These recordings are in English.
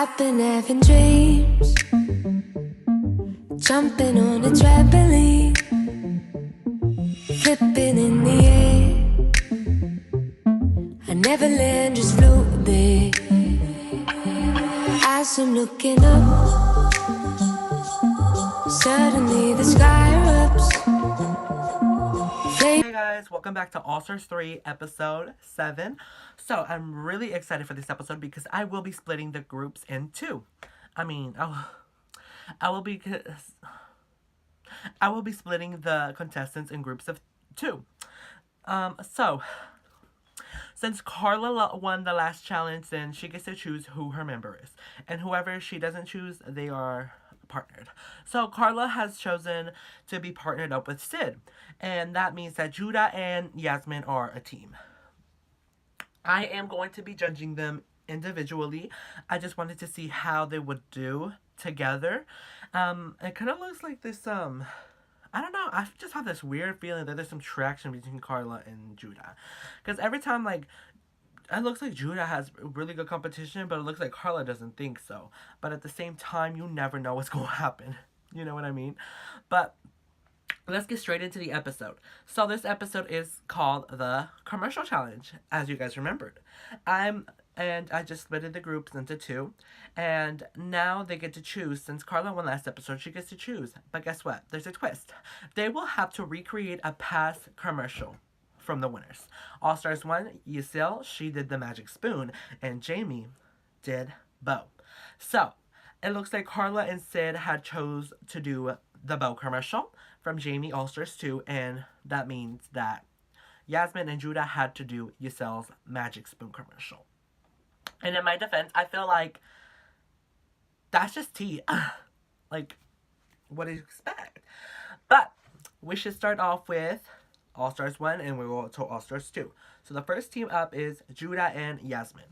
I've been having dreams, jumping on a trampoline, flipping in the air. I never land, just float there. As I'm looking up, suddenly the sky erupts. Hey guys, welcome back to All Stars 3 episode 7. So I'm really excited for this episode because I will be splitting the groups in two. I will be splitting the contestants in groups of two. So since Carla won the last challenge, then she gets to choose who her member is. And whoever she doesn't choose, they are partnered. So Carla has chosen to be partnered up with Sid. And that means that Judah and Yasmin are a team. I am going to be judging them individually. I just wanted to see how they would do together. It kind of looks like this, I don't know. I just have this weird feeling that there's some traction between Carla and Judah. Because every time, like, it looks like Judah has really good competition, but it looks like Carla doesn't think so. But at the same time, you never know what's going to happen. You know what I mean? But let's get straight into the episode. So this episode is called the Commercial Challenge, as you guys remembered. And I just split the groups into two. And now they get to choose. Since Carla won last episode, she gets to choose. But guess what? There's a twist. They will have to recreate a past commercial from the winners. All Stars 1, Yisel, she did the magic spoon. And Jamie did bow. So, it looks like Carla and Sid had chose to do the bow commercial from Jamie All Stars 2. And that means that Yasmin and Judah had to do Yisel's magic spoon commercial. And in my defense, I feel like that's just tea. Like, what do you expect? But we should start off with All Stars 1 and we will go to All Stars 2. So the first team up is Judah and Yasmin.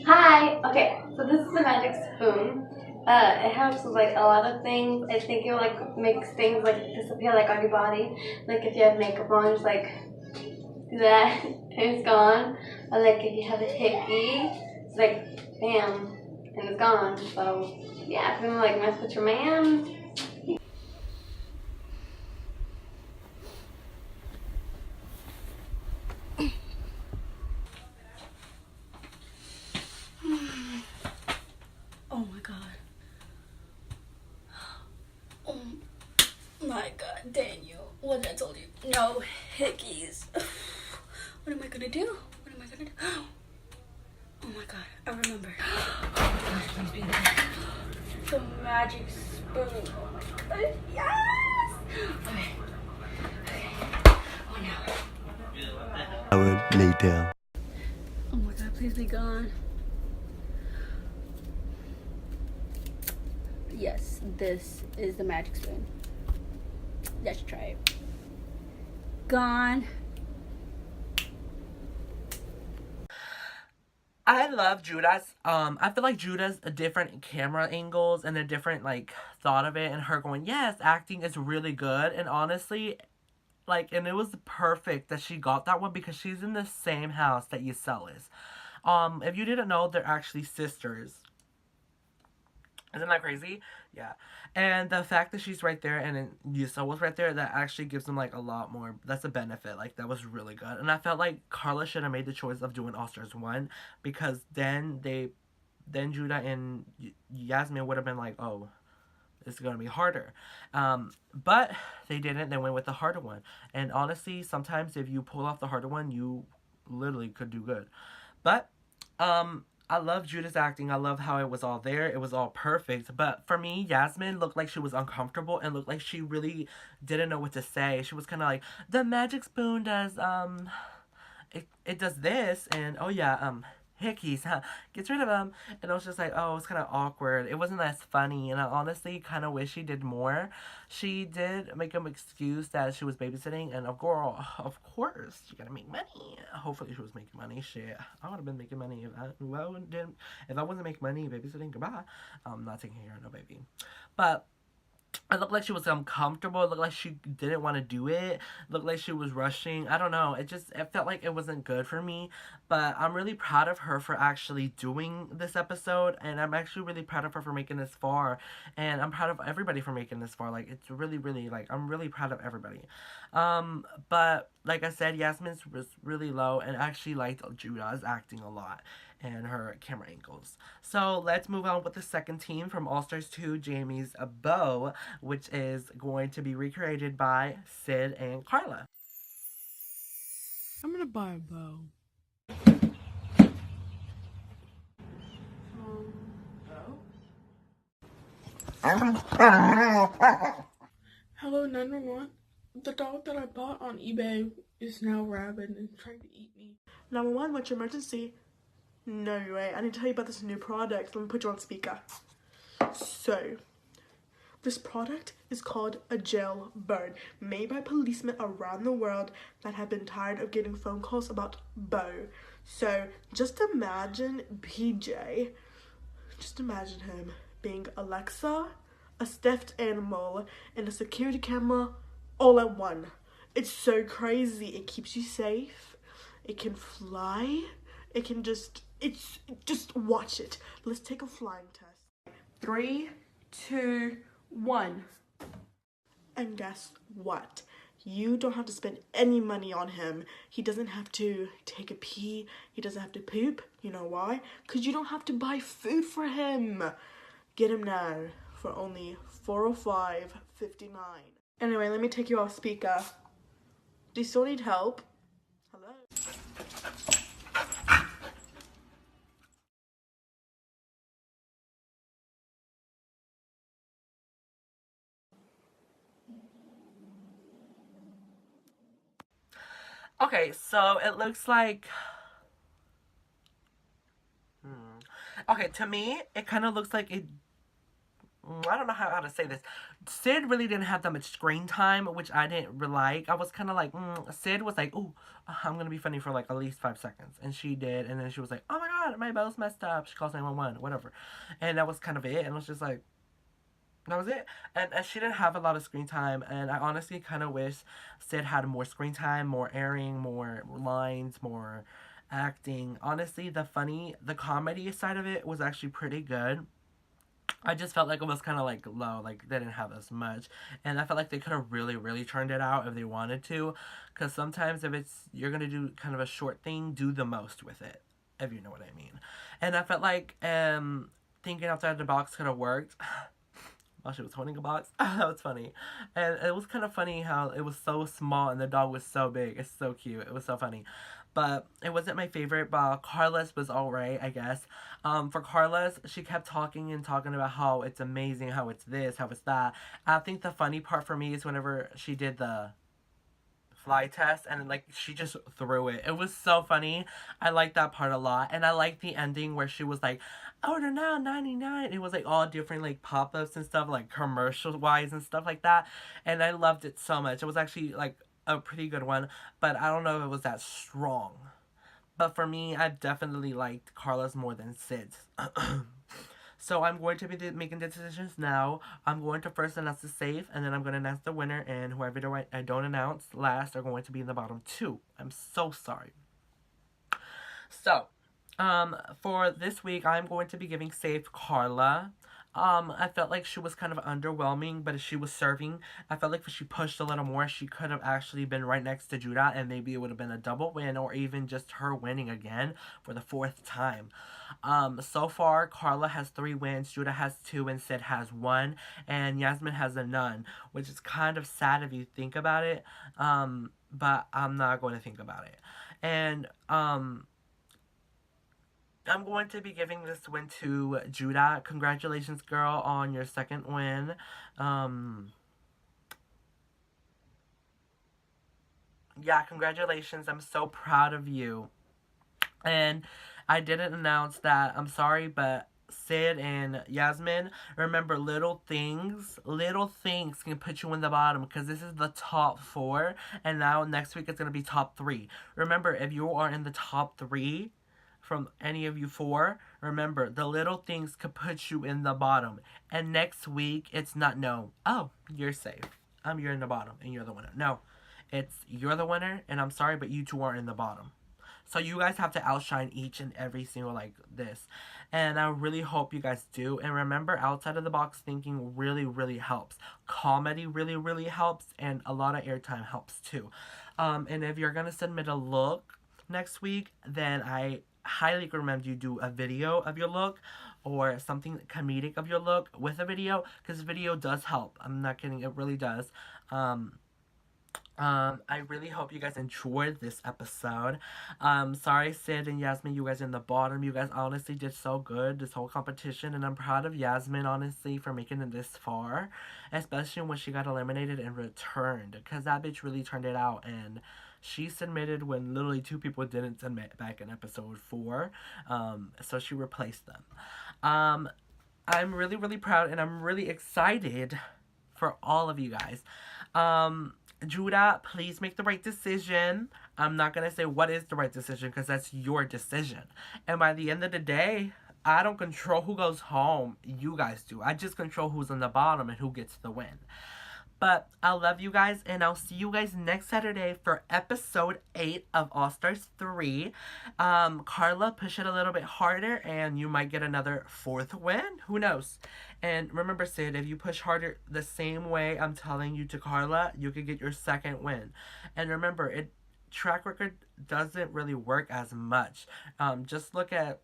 Hi! Okay, so this is the magic spoon. It helps with like a lot of things. I think it like makes things like disappear like on your body. Like if you have makeup on, just like do that and it's gone. Or like if you have a hickey, it's like bam and it's gone. So yeah, if you want to like mess with your man. Oh my god. Oh my god, Daniel. What did I told you? No hickeys. What am I gonna do? What am I gonna do? Oh my god, I remember. Oh my gosh, please be there. The magic spoon. Oh my god, yes! Okay. Oh no. Hour later. Oh my god, please be gone. Yes, this is the magic spoon. Let's try it. Gone. I love Judah's, I feel like Judah's different camera angles and a different, like, thought of it, and her going, yes, acting is really good, and honestly, like, and it was perfect that she got that one because she's in the same house that Yisel is. If you didn't know, they're actually sisters. Isn't that crazy? Yeah. And the fact that she's right there and Yisel was right there, that actually gives them, like, a lot more. That's a benefit. Like, that was really good. And I felt like Carla should have made the choice of doing All Stars 1 because then Judah and Yasmin would have been like, oh, it's going to be harder. But they didn't. They went with the harder one. And honestly, sometimes if you pull off the harder one, you literally could do good. But, I love Judah's acting. I love how it was all there. It was all perfect. But for me, Yasmin looked like she was uncomfortable and looked like she really didn't know what to say. She was kind of like, the magic spoon does, it does this. And, oh yeah, hickeys, huh? Gets rid of them. And I was just like, oh, it's kind of awkward. It wasn't as funny. And I honestly kind of wish she did more. She did make an excuse that she was babysitting. And of course, you gotta make money. Hopefully she was making money. Shit, I would have been making money if I wasn't making money babysitting. Goodbye. I'm not taking care of no baby. But it looked like she was uncomfortable. It looked like she didn't want to do it. It looked like she was rushing. I don't know. It felt like it wasn't good for me. But I'm really proud of her for actually doing this episode. And I'm actually really proud of her for making this far. And I'm proud of everybody for making this far. Like, it's really, really, like, I'm really proud of everybody. But, like I said, Yasmin's was really low. And I actually liked Judah's acting a lot. And her camera angles. So let's move on with the second team from All Stars 2, Jamie's Bow, which is going to be recreated by Sid and Carla. I'm gonna buy a bow. Hello, 911. The dog that I bought on eBay is now rabid and trying to eat me. 911, what's your emergency? No way. I need to tell you about this new product. Let me put you on speaker. So, this product is called a gel burn, made by policemen around the world that have been tired of getting phone calls about Bo. So, just imagine PJ. Just imagine him being Alexa, a stuffed animal, and a security camera all at one. It's so crazy. It keeps you safe. It can fly. It can just watch it. Let's take a flying test. 3, 2, 1. And guess what? You don't have to spend any money on him. He doesn't have to take a pee. He doesn't have to poop. You know why? Because you don't have to buy food for him. Get him now for only $405.59. Anyway, let me take you off speaker. Do you still need help? Hello? Okay, so it looks like... Okay, to me, it kind of looks like it... I don't know how to say this. Sid really didn't have that much screen time, which I didn't like. I was kind of like, Sid was like, ooh, I'm going to be funny for like at least 5 seconds. And she did, and then she was like, oh my god, my bell's messed up. She calls 911, whatever. And that was kind of it, and it was just like, that was it. And she didn't have a lot of screen time, and I honestly kind of wish Sid had more screen time, more airing, more lines, more acting. Honestly, the comedy side of it was actually pretty good. I just felt like it was kind of like low, like they didn't have as much, and I felt like they could have really, really turned it out if they wanted to, because sometimes if you're gonna do kind of a short thing, do the most with it, if you know what I mean. And I felt like thinking outside the box could have worked. While she was holding a box. That was funny. And it was kind of funny how it was so small and the dog was so big. It's so cute. It was so funny. But it wasn't my favorite, but Carla's was alright, I guess. For Carla's, she kept talking about how it's amazing, how it's this, how it's that. I think the funny part for me is whenever she did the fly test and like she just threw it. It was so funny. I liked that part a lot, and I liked the ending where she was like, order now, 99. It was like all different like pop-ups and stuff, like commercial wise and stuff like that, and I loved it so much. It was actually like a pretty good one, but I don't know if it was that strong. But for me, I definitely liked Carla's more than Sid's. So I'm going to be making the decisions now. I'm going to first announce the safe, and then I'm going to announce the winner, and whoever I don't announce last are going to be in the bottom 2. I'm so sorry. So, for this week, I'm going to be giving safe Carla. I felt like she was kind of underwhelming, but as she was serving, I felt like if she pushed a little more, she could have actually been right next to Judah, and maybe it would have been a double win, or even just her winning again for the 4th time. So far, Carla has 3 wins, Judah has 2, and Sid has 1, and Yasmin has a none, which is kind of sad if you think about it, but I'm not going to think about it. And, I'm going to be giving this win to Judah. Congratulations, girl, on your 2nd win. Yeah, congratulations. I'm so proud of you. And I didn't announce that. I'm sorry, but Sid and Yasmin, remember, little things can put you in the bottom, because this is the top 4, and now next week it's going to be top 3. Remember, if you are in the top 3 from any of you four, remember, the little things could put you in the bottom. And next week, it's not no, oh, you're safe. You're in the bottom and you're the winner. No, it's you're the winner and I'm sorry, but you two are in the bottom. So you guys have to outshine each and every single like this. And I really hope you guys do. And remember, outside of the box thinking really, really helps. Comedy really, really helps. And a lot of airtime helps too. And if you're going to submit a look next week, then I highly recommend you do a video of your look or something comedic of your look with a video, because video does help. I'm not kidding, it really does. I really hope you guys enjoyed this episode. Sorry, Sid and Yasmin, you guys in the bottom. You guys honestly did so good this whole competition, and I'm proud of Yasmin, honestly, for making it this far, especially when she got eliminated and returned, because that bitch really turned it out, and she submitted when literally 2 people didn't submit back in episode 4, so she replaced them. I'm really, really proud, and I'm really excited for all of you guys. Judah, please make the right decision. I'm not going to say what is the right decision because that's your decision. And by the end of the day, I don't control who goes home. You guys do. I just control who's on the bottom and who gets the win. But I love you guys, and I'll see you guys next Saturday for episode 8 of All Stars 3. Carla, push it a little bit harder, and you might get another 4th win. Who knows? And remember, Sid, if you push harder the same way I'm telling you to Carla, you could get your 2nd win. And remember, track record doesn't really work as much. Just look at,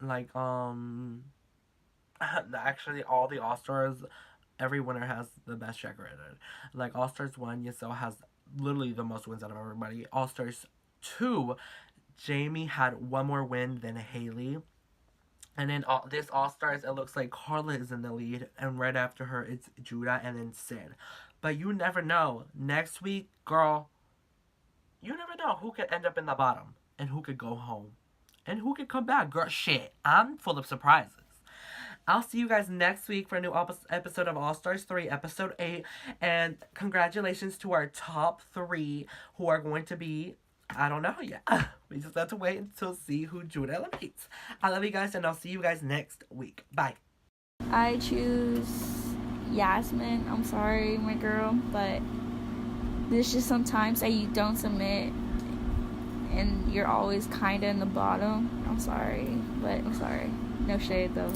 like, actually all the All Stars. Every winner has the best track record. Like, All-Stars 1, Yasel has literally the most wins out of everybody. All-Stars 2, Jamie had 1 more win than Haley. And then this All-Stars, it looks like Carla is in the lead. And right after her, it's Judah and then Sid. But you never know. Next week, girl, you never know who could end up in the bottom. And who could go home. And who could come back. Girl, shit, I'm full of surprises. I'll see you guys next week for a new episode of All Stars 3, episode 8. And congratulations to our top 3 who are going to be, I don't know yet. We just have to wait until see who Judah eliminates. I love you guys, and I'll see you guys next week. Bye. I choose Yasmin. I'm sorry, my girl, but there's just sometimes that you don't submit and you're always kind of in the bottom. I'm sorry, but I'm sorry. No shade, though.